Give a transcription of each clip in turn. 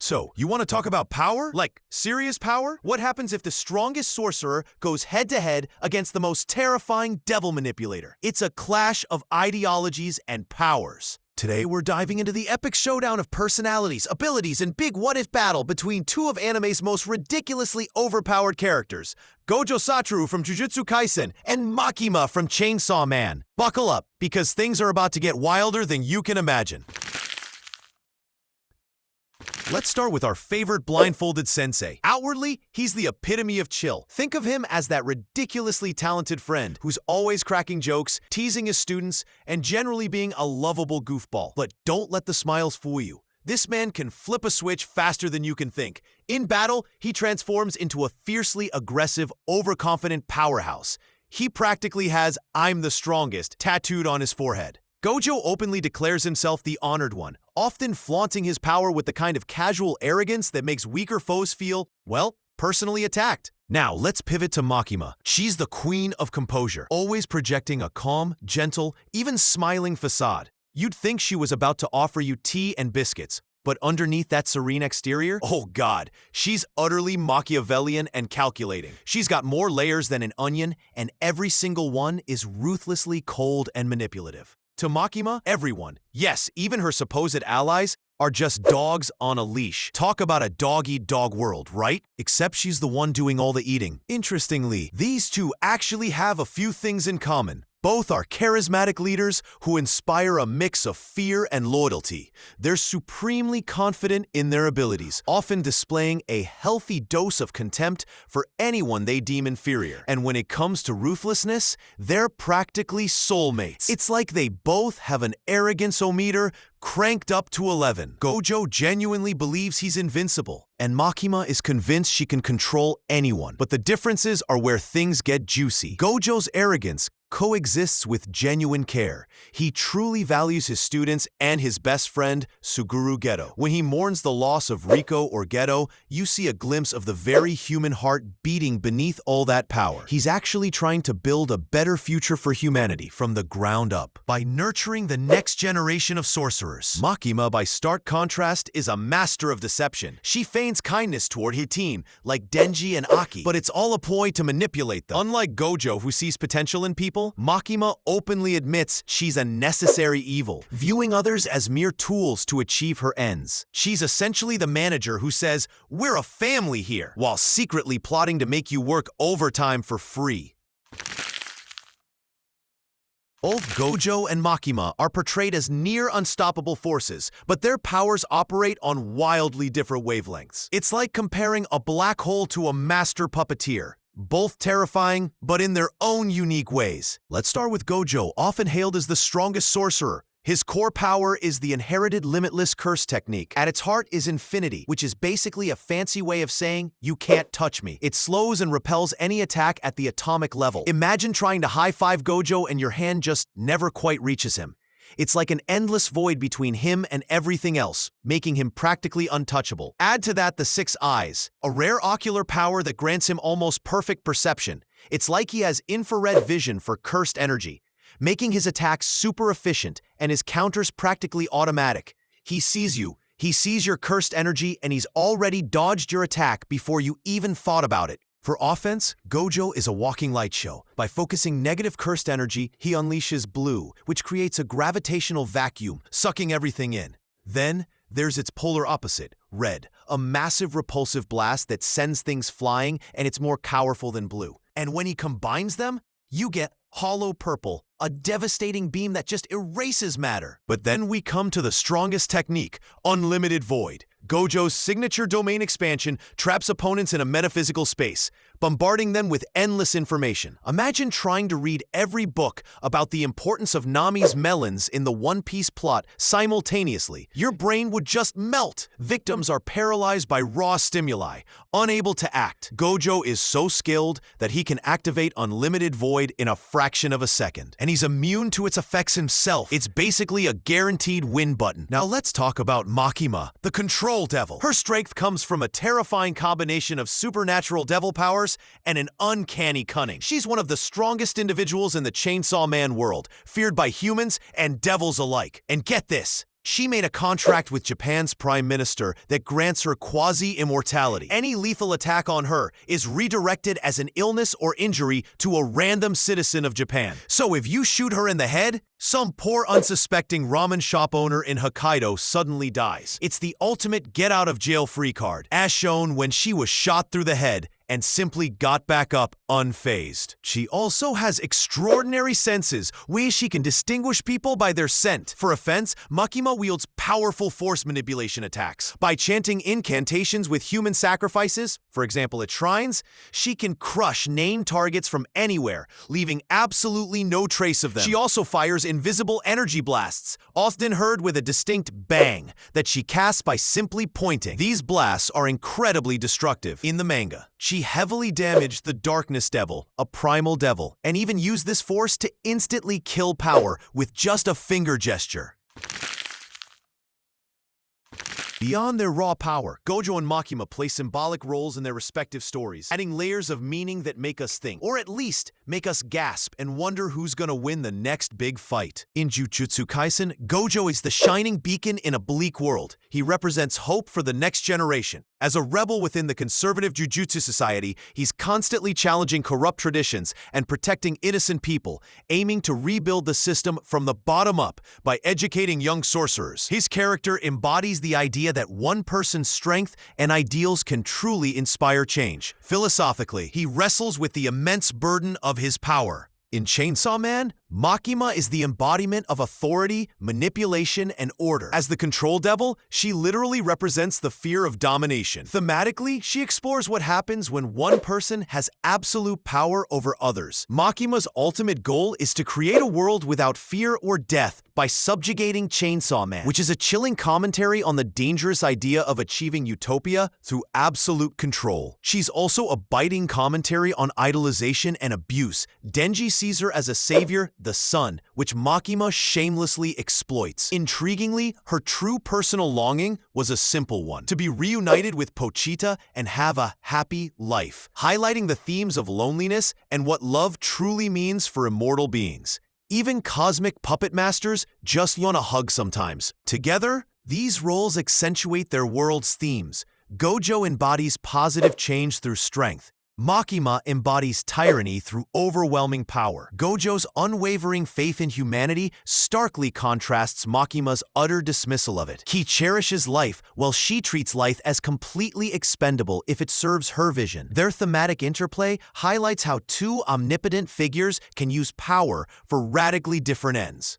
So, you want to talk about power? Like, serious power? What happens if the strongest sorcerer goes head-to-head against the most terrifying devil manipulator? It's a clash of ideologies and powers. Today, we're diving into the epic showdown of personalities, abilities, and big what-if battle between two of anime's most ridiculously overpowered characters, Gojo Satoru from Jujutsu Kaisen and Makima from Chainsaw Man. Buckle up, because things are about to get wilder than you can imagine. Let's start with our favorite blindfolded sensei. Outwardly, he's the epitome of chill. Think of him as that ridiculously talented friend who's always cracking jokes, teasing his students, and generally being a lovable goofball. But don't let the smiles fool you. This man can flip a switch faster than you can think. In battle, he transforms into a fiercely aggressive, overconfident powerhouse. He practically has "I'm the strongest" tattooed on his forehead. Gojo openly declares himself the honored one, often flaunting his power with the kind of casual arrogance that makes weaker foes feel, well, personally attacked. Now, let's pivot to Makima. She's the queen of composure, always projecting a calm, gentle, even smiling facade. You'd think she was about to offer you tea and biscuits, but underneath that serene exterior, oh god, she's utterly Machiavellian and calculating. She's got more layers than an onion, and every single one is ruthlessly cold and manipulative. To Makima, everyone, yes, even her supposed allies, are just dogs on a leash. Talk about a dog-eat-dog world, right? Except she's the one doing all the eating. Interestingly, these two actually have a few things in common. Both are charismatic leaders who inspire a mix of fear and loyalty. They're supremely confident in their abilities, often displaying a healthy dose of contempt for anyone they deem inferior. And when it comes to ruthlessness, they're practically soulmates. It's like they both have an arrogance-o-meter cranked up to 11. Gojo genuinely believes he's invincible, and Makima is convinced she can control anyone. But the differences are where things get juicy. Gojo's arrogance coexists with genuine care. He truly values his students and his best friend, Suguru Geto. When he mourns the loss of Riko or Geto, you see a glimpse of the very human heart beating beneath all that power. He's actually trying to build a better future for humanity from the ground up by nurturing the next generation of sorcerers. Makima, by stark contrast, is a master of deception. She feigns kindness toward her team, like Denji and Aki, but it's all a ploy to manipulate them. Unlike Gojo, who sees potential in people, Makima openly admits she's a necessary evil, viewing others as mere tools to achieve her ends. She's essentially the manager who says, "We're a family here," while secretly plotting to make you work overtime for free. Both Gojo and Makima are portrayed as near unstoppable forces, but their powers operate on wildly different wavelengths. It's like comparing a black hole to a master puppeteer. Both terrifying, but in their own unique ways. Let's start with Gojo, often hailed as the strongest sorcerer. His core power is the inherited limitless curse technique. At its heart is infinity, which is basically a fancy way of saying, "You can't touch me." It slows and repels any attack at the atomic level. Imagine trying to high-five Gojo and your hand just never quite reaches him. It's like an endless void between him and everything else, making him practically untouchable. Add to that the 6 eyes, a rare ocular power that grants him almost perfect perception. It's like he has infrared vision for cursed energy, making his attacks super efficient and his counters practically automatic. He sees you, he sees your cursed energy, and he's already dodged your attack before you even thought about it. For offense, Gojo is a walking light show. By focusing negative cursed energy, he unleashes blue, which creates a gravitational vacuum, sucking everything in. Then, there's its polar opposite, red, a massive repulsive blast that sends things flying, and it's more powerful than blue. And when he combines them, you get hollow purple, a devastating beam that just erases matter. But then we come to the strongest technique, Unlimited Void. Gojo's signature domain expansion traps opponents in a metaphysical space, bombarding them with endless information. Imagine trying to read every book about the importance of Nami's melons in the One Piece plot simultaneously. Your brain would just melt. Victims are paralyzed by raw stimuli, unable to act. Gojo is so skilled that he can activate Unlimited Void in a fraction of a second, and he's immune to its effects himself. It's basically a guaranteed win button. Now let's talk about Makima, the control devil. Her strength comes from a terrifying combination of supernatural devil powers and an uncanny cunning. She's one of the strongest individuals in the Chainsaw Man world, feared by humans and devils alike. And get this, she made a contract with Japan's prime minister that grants her quasi-immortality. Any lethal attack on her is redirected as an illness or injury to a random citizen of Japan. So if you shoot her in the head, some poor unsuspecting ramen shop owner in Hokkaido suddenly dies. It's the ultimate get-out-of-jail-free card, as shown when she was shot through the head and simply got back up unfazed. She also has extraordinary senses, ways she can distinguish people by their scent. For offense, Makima wields powerful force manipulation attacks. By chanting incantations with human sacrifices, for example at shrines, she can crush named targets from anywhere, leaving absolutely no trace of them. She also fires invisible energy blasts, often heard with a distinct bang, that she casts by simply pointing. These blasts are incredibly destructive. In the manga, she heavily damaged the Darkness Devil, a primal devil, and even used this force to instantly kill power with just a finger gesture. Beyond their raw power, Gojo and Makima play symbolic roles in their respective stories, adding layers of meaning that make us think, or at least make us gasp and wonder who's gonna win the next big fight. In Jujutsu Kaisen, Gojo is the shining beacon in a bleak world. He represents hope for the next generation. As a rebel within the conservative Jujutsu society, he's constantly challenging corrupt traditions and protecting innocent people, aiming to rebuild the system from the bottom up by educating young sorcerers. His character embodies the idea that one person's strength and ideals can truly inspire change. Philosophically, he wrestles with the immense burden of his power. In Chainsaw Man, Makima is the embodiment of authority, manipulation, and order. As the control devil, she literally represents the fear of domination. Thematically, she explores what happens when one person has absolute power over others. Makima's ultimate goal is to create a world without fear or death by subjugating Chainsaw Man, which is a chilling commentary on the dangerous idea of achieving utopia through absolute control. She's also a biting commentary on idolization and abuse. Denji sees her as a savior, the sun, which Makima shamelessly exploits. Intriguingly, her true personal longing was a simple one: to be reunited with Pochita and have a happy life, highlighting the themes of loneliness and what love truly means for immortal beings. Even cosmic puppet masters just want a hug sometimes. Together, these roles accentuate their world's themes. Gojo embodies positive change through strength. Makima embodies tyranny through overwhelming power. Gojo's unwavering faith in humanity starkly contrasts Makima's utter dismissal of it. He cherishes life, while she treats life as completely expendable if it serves her vision. Their thematic interplay highlights how two omnipotent figures can use power for radically different ends.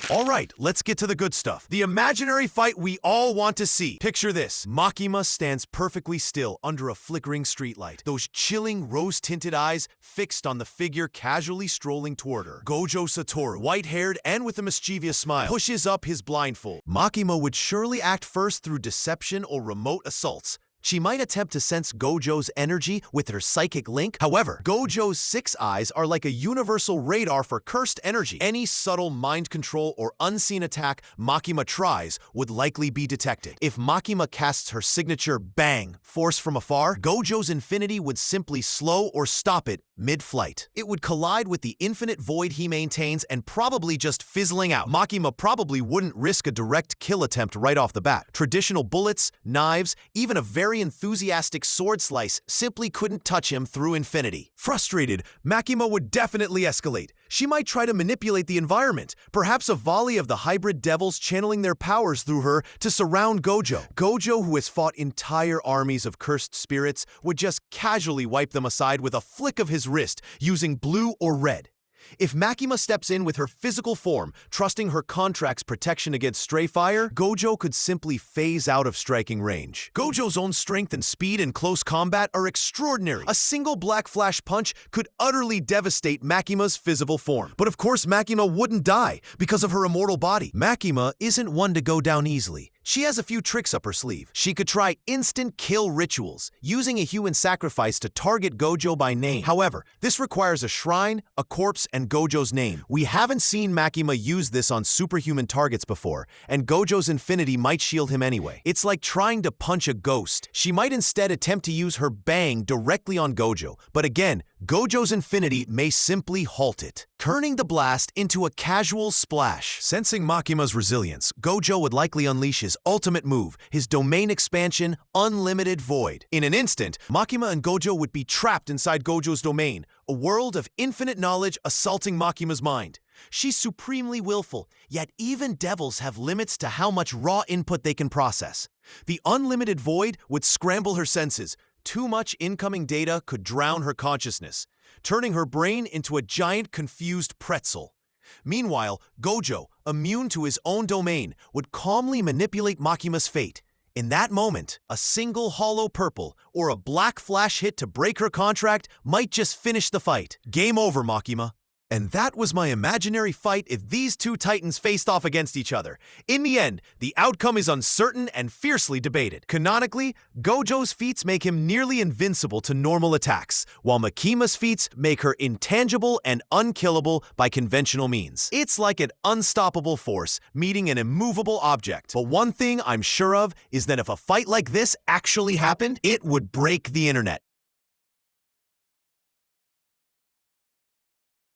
Alright, let's get to the good stuff. The imaginary fight we all want to see. Picture this: Makima stands perfectly still under a flickering streetlight, those chilling rose-tinted eyes fixed on the figure casually strolling toward her. Gojo Satoru, white-haired and with a mischievous smile, pushes up his blindfold. Makima would surely act first through deception or remote assaults. She might attempt to sense Gojo's energy with her psychic link. However, Gojo's 6 eyes are like a universal radar for cursed energy. Any subtle mind control or unseen attack Makima tries would likely be detected. If Makima casts her signature bang force from afar, Gojo's infinity would simply slow or stop it mid-flight. It would collide with the infinite void he maintains and probably just fizzling out. Makima probably wouldn't risk a direct kill attempt right off the bat. Traditional bullets, knives, even a very enthusiastic sword slice simply couldn't touch him through infinity. Frustrated, Makima would definitely escalate. She might try to manipulate the environment, perhaps a volley of the hybrid devils channeling their powers through her to surround Gojo. Gojo, who has fought entire armies of cursed spirits, would just casually wipe them aside with a flick of his wrist, using blue or red. If Makima steps in with her physical form, trusting her contract's protection against stray fire, Gojo could simply phase out of striking range. Gojo's own strength and speed in close combat are extraordinary. A single black flash punch could utterly devastate Makima's physical form. But of course, Makima wouldn't die because of her immortal body. Makima isn't one to go down easily. She has a few tricks up her sleeve. She could try instant kill rituals, using a human sacrifice to target Gojo by name. However, this requires a shrine, a corpse, and Gojo's name. We haven't seen Makima use this on superhuman targets before, and Gojo's infinity might shield him anyway. It's like trying to punch a ghost. She might instead attempt to use her bang directly on Gojo, but again, Gojo's infinity may simply halt it. turning the blast into a casual splash. Sensing Makima's resilience, Gojo would likely unleash his ultimate move, his domain expansion, Unlimited Void. In an instant, Makima and Gojo would be trapped inside Gojo's domain, a world of infinite knowledge assaulting Makima's mind. She's supremely willful, yet even devils have limits to how much raw input they can process. The Unlimited Void would scramble her senses. Too much incoming data could drown her consciousness, turning her brain into a giant confused pretzel. Meanwhile, Gojo, immune to his own domain, would calmly manipulate Makima's fate. In that moment, a single hollow purple or a black flash hit to break her contract might just finish the fight. Game over, Makima. And that was my imaginary fight if these two titans faced off against each other. In the end, the outcome is uncertain and fiercely debated. Canonically, Gojo's feats make him nearly invincible to normal attacks, while Makima's feats make her intangible and unkillable by conventional means. It's like an unstoppable force meeting an immovable object. But one thing I'm sure of is that if a fight like this actually happened, it would break the internet.